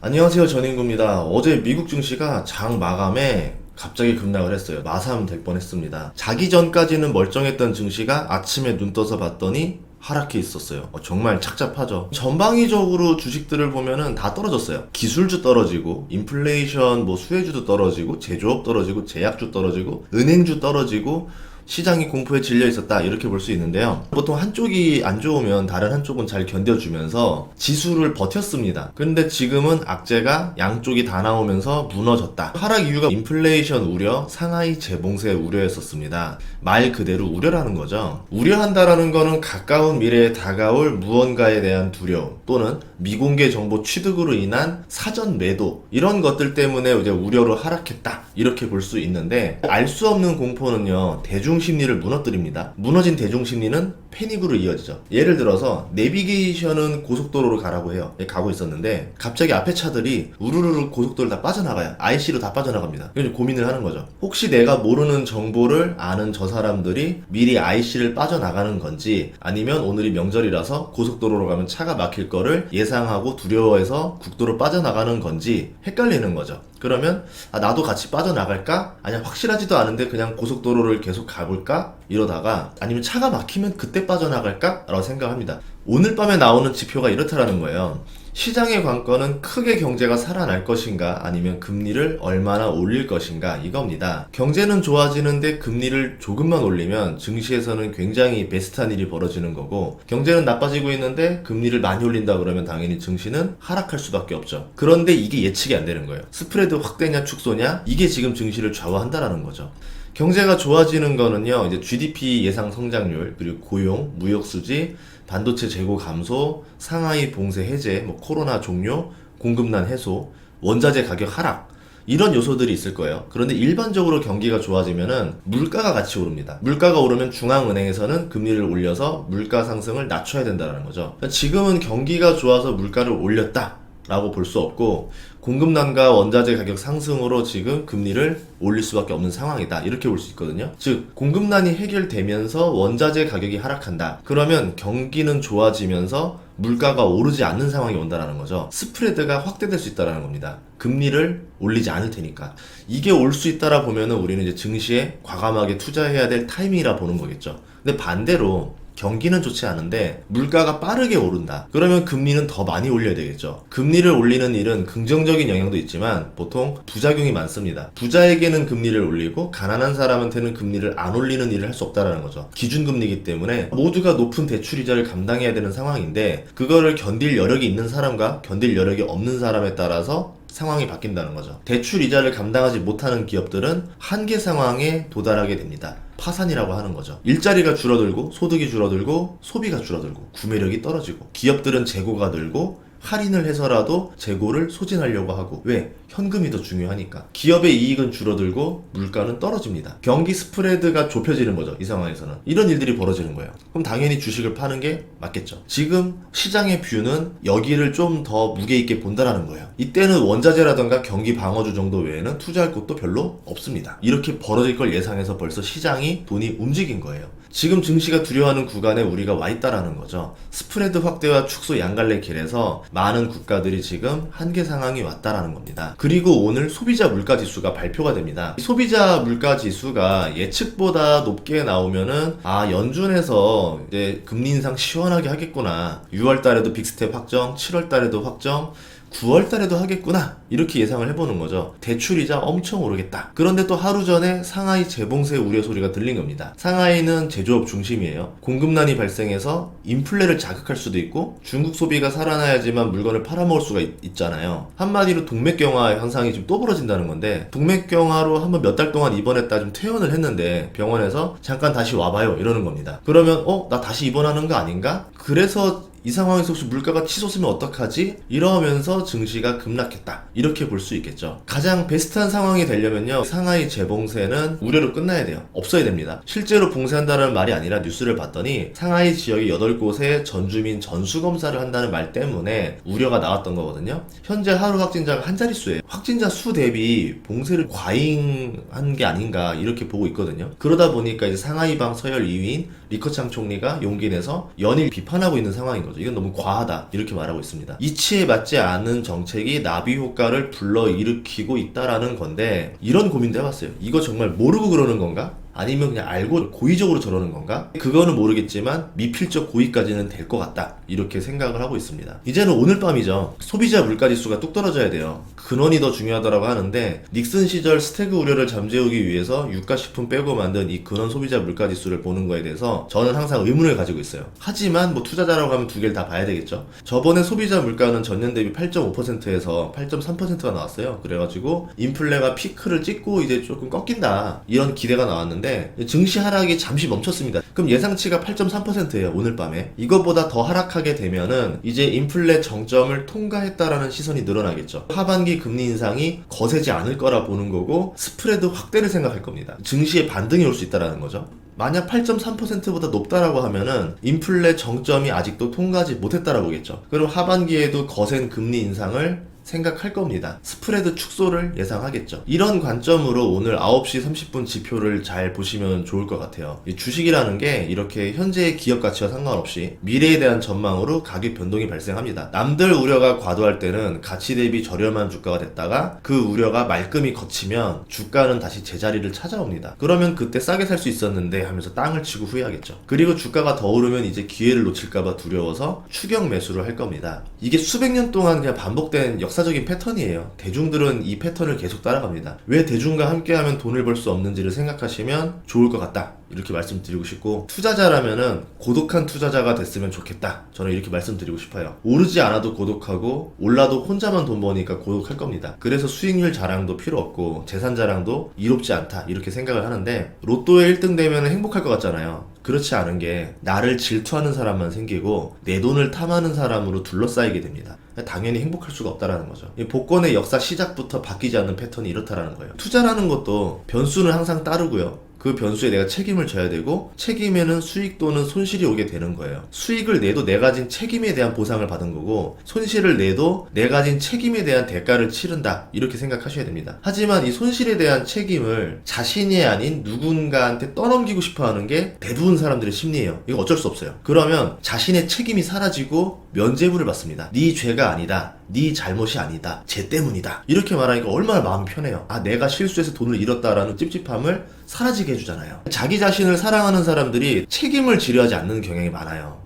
안녕하세요, 전인구입니다. 어제 미국 증시가 장 마감에 갑자기 급락을 했어요. 마삼 될 뻔했습니다. 자기 전까지는 멀쩡했던 증시가 아침에 눈 떠서 봤더니 하락해 있었어요. 정말 착잡하죠. 전방위적으로 주식들을 보면은 다 떨어졌어요. 기술주 떨어지고, 인플레이션 수혜주도 떨어지고, 제조업 떨어지고, 제약주 떨어지고, 은행주 떨어지고, 시장이 공포에 질려 있었다, 이렇게 볼 수 있는데요. 보통 한쪽이 안 좋으면 다른 한쪽은 잘 견뎌주면서 지수를 버텼습니다. 근데 지금은 악재가 양쪽이 다 나오면서 무너졌다. 하락 이유가 인플레이션 우려, 상하이 재봉쇄 우려였었습니다. 말 그대로 우려라는 거죠. 우려한다라는 거는 가까운 미래에 다가올 무언가에 대한 두려움, 또는 미공개 정보 취득으로 인한 사전 매도, 이런 것들 때문에 이제 우려로 하락했다, 이렇게 볼 수 있는데, 알 수 없는 공포는요, 대중심리를 무너뜨립니다. 무너진 대중심리는 패닉으로 이어지죠. 예를 들어서 내비게이션은 고속도로로 가라고 해요. 가고 있었는데 갑자기 앞에 차들이 우르르 고속도로를 다 빠져나가요. IC로 다 빠져나갑니다. 그래서 고민을 하는 거죠. 혹시 내가 모르는 정보를 아는 저 사람들이 미리 IC를 빠져나가는 건지, 아니면 오늘이 명절이라서 고속도로로 가면 차가 막힐 거를 예상하고 두려워해서 국도로 빠져나가는 건지 헷갈리는 거죠. 그러면 나도 같이 빠져나갈까? 아니야, 확실하지도 않은데 그냥 고속도로를 계속 가볼까? 이러다가, 아니면 차가 막히면 그때 빠져나갈까? 라고 생각합니다. 오늘 밤에 나오는 지표가 이렇다라는 거예요. 시장의 관건은 크게 경제가 살아날 것인가, 아니면 금리를 얼마나 올릴 것인가, 이겁니다. 경제는 좋아지는데 금리를 조금만 올리면 증시에서는 굉장히 베스트한 일이 벌어지는 거고, 경제는 나빠지고 있는데 금리를 많이 올린다 그러면 당연히 증시는 하락할 수밖에 없죠. 그런데 이게 예측이 안 되는 거예요. 스프레드 확대냐 축소냐, 이게 지금 증시를 좌우한다라는 거죠. 경제가 좋아지는 거는요, 이제 GDP 예상 성장률, 그리고 고용, 무역 수지, 반도체 재고 감소, 상하이 봉쇄 해제, 코로나 종료, 공급난 해소, 원자재 가격 하락, 이런 요소들이 있을 거예요. 그런데 일반적으로 경기가 좋아지면은 물가가 같이 오릅니다. 물가가 오르면 중앙은행에서는 금리를 올려서 물가 상승을 낮춰야 된다는 거죠. 지금은 경기가 좋아서 물가를 올렸다 라고 볼 수 없고, 공급난과 원자재 가격 상승으로 지금 금리를 올릴 수밖에 없는 상황이다, 이렇게 볼 수 있거든요. 즉, 공급난이 해결되면서 원자재 가격이 하락한다. 그러면 경기는 좋아지면서 물가가 오르지 않는 상황이 온다는 거죠. 스프레드가 확대될 수 있다는 겁니다. 금리를 올리지 않을 테니까. 이게 올 수 있다라 보면은 우리는 이제 증시에 과감하게 투자해야 될 타이밍이라 보는 거겠죠. 근데 반대로 경기는 좋지 않은데 물가가 빠르게 오른다. 그러면 금리는 더 많이 올려야 되겠죠. 금리를 올리는 일은 긍정적인 영향도 있지만 보통 부작용이 많습니다. 부자에게는 금리를 올리고 가난한 사람한테는 금리를 안 올리는 일을 할 수 없다는 거죠. 기준금리이기 때문에 모두가 높은 대출이자를 감당해야 되는 상황인데, 그거를 견딜 여력이 있는 사람과 견딜 여력이 없는 사람에 따라서 상황이 바뀐다는 거죠. 대출 이자를 감당하지 못하는 기업들은 한계 상황에 도달하게 됩니다. 파산이라고 하는 거죠. 일자리가 줄어들고, 소득이 줄어들고, 소비가 줄어들고, 구매력이 떨어지고, 기업들은 재고가 늘고 할인을 해서라도 재고를 소진하려고 하고. 왜? 현금이 더 중요하니까. 기업의 이익은 줄어들고 물가는 떨어집니다. 경기 스프레드가 좁혀지는 거죠. 이 상황에서는 이런 일들이 벌어지는 거예요. 그럼 당연히 주식을 파는 게 맞겠죠. 지금 시장의 뷰는 여기를 좀 더 무게 있게 본다라는 거예요. 이때는 원자재라던가 경기 방어주 정도 외에는 투자할 곳도 별로 없습니다. 이렇게 벌어질 걸 예상해서 벌써 시장이 돈이 움직인 거예요. 지금 증시가 두려워하는 구간에 우리가 와 있다라는 거죠. 스프레드 확대와 축소 양갈래 길에서 많은 국가들이 지금 한계 상황이 왔다라는 겁니다. 그리고 오늘 소비자 물가 지수가 발표가 됩니다. 소비자 물가 지수가 예측보다 높게 나오면은, 연준에서 이제 금리 인상 시원하게 하겠구나, 6월 달에도 빅스텝 확정, 7월 달에도 확정, 9월 달에도 하겠구나, 이렇게 예상을 해보는 거죠. 대출이자 엄청 오르겠다. 그런데 또 하루 전에 상하이 재봉쇄 우려 소리가 들린 겁니다. 상하이는 제조업 중심이에요. 공급난이 발생해서 인플레를 자극할 수도 있고, 중국 소비가 살아나야지만 물건을 팔아먹을 수가 있잖아요. 한마디로 동맥경화 현상이 지금 또 벌어진다는 건데, 동맥경화로 한번 몇 달 동안 입원했다 좀 퇴원을 했는데 병원에서 잠깐 다시 와봐요, 이러는 겁니다. 그러면 나 다시 입원하는 거 아닌가? 그래서 이 상황에서 혹시 물가가 치솟으면 어떡하지? 이러면서 증시가 급락했다, 이렇게 볼 수 있겠죠. 가장 베스트한 상황이 되려면요, 상하이 재봉쇄는 우려로 끝나야 돼요. 없어야 됩니다. 실제로 봉쇄한다는 말이 아니라 뉴스를 봤더니 상하이 지역의 8곳에 전주민 전수검사를 한다는 말 때문에 우려가 나왔던 거거든요. 현재 하루 확진자가 한 자릿수예요. 확진자 수 대비 봉쇄를 과잉한 게 아닌가, 이렇게 보고 있거든요. 그러다 보니까 이제 상하이방 서열 2위인 리커창 총리가 용기 내서 연일 비판하고 있는 상황인 거죠. 거죠. 이건 너무 과하다 이렇게 말하고 있습니다. 이치에 맞지 않은 정책이 나비 효과를 불러일으키고 있다라는 건데, 이런 고민도 해봤어요. 이거 정말 모르고 그러는 건가? 아니면 그냥 알고 고의적으로 저러는 건가? 그거는 모르겠지만 미필적 고의까지는 될 것 같다 이렇게 생각을 하고 있습니다. 이제는 오늘 밤이죠. 소비자 물가지수가 뚝 떨어져야 돼요. 근원이 더 중요하다고 하는데, 닉슨 시절 스태그 우려를 잠재우기 위해서 유가식품 빼고 만든 이 근원 소비자 물가지수를 보는 거에 대해서 저는 항상 의문을 가지고 있어요. 하지만 뭐 투자자라고 하면 두 개를 다 봐야 되겠죠. 저번에 소비자 물가는 전년 대비 8.5%에서 8.3%가 나왔어요. 그래가지고 인플레가 피크를 찍고 이제 조금 꺾인다 이런 기대가 나왔는데, 증시 하락이 잠시 멈췄습니다. 그럼 예상치가 8.3%예요 오늘 밤에. 이거보다 더 하락하게 되면은 이제 인플레 정점을 통과했다라는 시선이 늘어나겠죠. 하반기 금리 인상이 거세지 않을 거라 보는 거고, 스프레드 확대를 생각할 겁니다. 증시에 반등이 올 수 있다라는 거죠. 만약 8.3%보다 높다라고 하면은 인플레 정점이 아직도 통과하지 못했다라고 보겠죠. 그럼 하반기에도 거센 금리 인상을 생각할 겁니다. 스프레드 축소를 예상하겠죠. 이런 관점으로 오늘 9시 30분 지표를 잘 보시면 좋을 것 같아요. 이 주식이라는 게 이렇게 현재의 기업 가치와 상관없이 미래에 대한 전망으로 가격 변동이 발생합니다. 남들 우려가 과도할 때는 가치 대비 저렴한 주가가 됐다가 그 우려가 말끔히 거치면 주가는 다시 제자리를 찾아옵니다. 그러면 그때 싸게 살 수 있었는데 하면서 땅을 치고 후회하겠죠. 그리고 주가가 더 오르면 이제 기회를 놓칠까봐 두려워서 추격 매수를 할 겁니다. 이게 수백 년 동안 그냥 반복된 역사적인 패턴이에요. 대중들은 이 패턴을 계속 따라갑니다. 왜 대중과 함께하면 돈을 벌 수 없는지를 생각하시면 좋을 것 같다 이렇게 말씀드리고 싶고, 투자자라면은 고독한 투자자가 됐으면 좋겠다 저는 이렇게 말씀드리고 싶어요. 오르지 않아도 고독하고 올라도 혼자만 돈 버니까 고독할 겁니다. 그래서 수익률 자랑도 필요 없고 재산 자랑도 이롭지 않다 이렇게 생각을 하는데, 로또에 1등 되면 행복할 것 같잖아요. 그렇지 않은 게 나를 질투하는 사람만 생기고 내 돈을 탐하는 사람으로 둘러싸이게 됩니다. 당연히 행복할 수가 없다라는 거죠. 복권의 역사 시작부터 바뀌지 않는 패턴이 이렇다라는 거예요. 투자라는 것도 변수는 항상 따르고요. 그 변수에 내가 책임을 져야 되고, 책임에는 수익 또는 손실이 오게 되는 거예요. 수익을 내도 내가 진 책임에 대한 보상을 받은 거고, 손실을 내도 내가 진 책임에 대한 대가를 치른다 이렇게 생각하셔야 됩니다. 하지만 이 손실에 대한 책임을 자신이 아닌 누군가한테 떠넘기고 싶어하는 게 대부분 사람들의 심리예요. 이거 어쩔 수 없어요. 그러면 자신의 책임이 사라지고 면죄부를 받습니다. 네 죄가 아니다, 네 잘못이 아니다, 쟤 때문이다 이렇게 말하니까 얼마나 마음이 편해요. 아, 내가 실수해서 돈을 잃었다라는 찝찝함을 사라지게 해주잖아요. 자기 자신을 사랑하는 사람들이 책임을 지려하지 않는 경향이 많아요.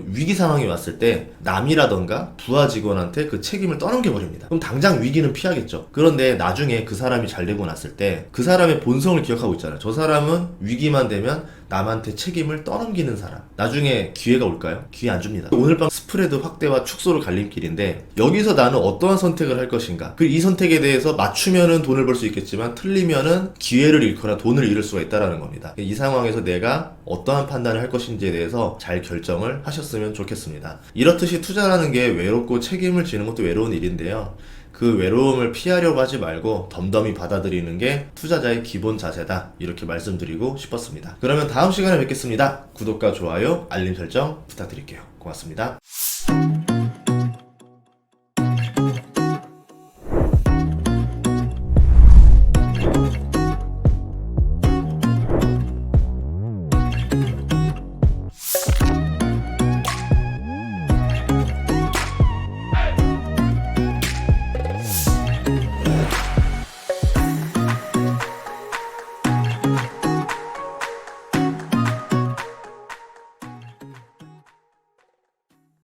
위기 상황이 왔을 때 남이라던가 부하 직원한테 그 책임을 떠넘겨버립니다. 그럼 당장 위기는 피하겠죠. 그런데 나중에 그 사람이 잘 되고 났을 때 그 사람의 본성을 기억하고 있잖아요. 저 사람은 위기만 되면 남한테 책임을 떠넘기는 사람. 나중에 기회가 올까요? 기회 안 줍니다. 오늘 밤 스프레드 확대와 축소로 갈림길인데, 여기서 나는 어떠한 선택을 할 것인가, 그리고 이 선택에 대해서 맞추면은 돈을 벌 수 있겠지만 틀리면은 기회를 잃거나 돈을 잃을 수가 있다는 겁니다. 이 상황에서 내가 어떠한 판단을 할 것인지에 대해서 잘 결정을 하셨으면 좋겠습니다. 이렇듯이 투자라는 게 외롭고 책임을 지는 것도 외로운 일인데요, 그 외로움을 피하려고 하지 말고 덤덤히 받아들이는 게 투자자의 기본 자세다 이렇게 말씀드리고 싶었습니다. 그러면 다음 시간에 뵙겠습니다. 구독과 좋아요, 알림 설정 부탁드릴게요. 고맙습니다.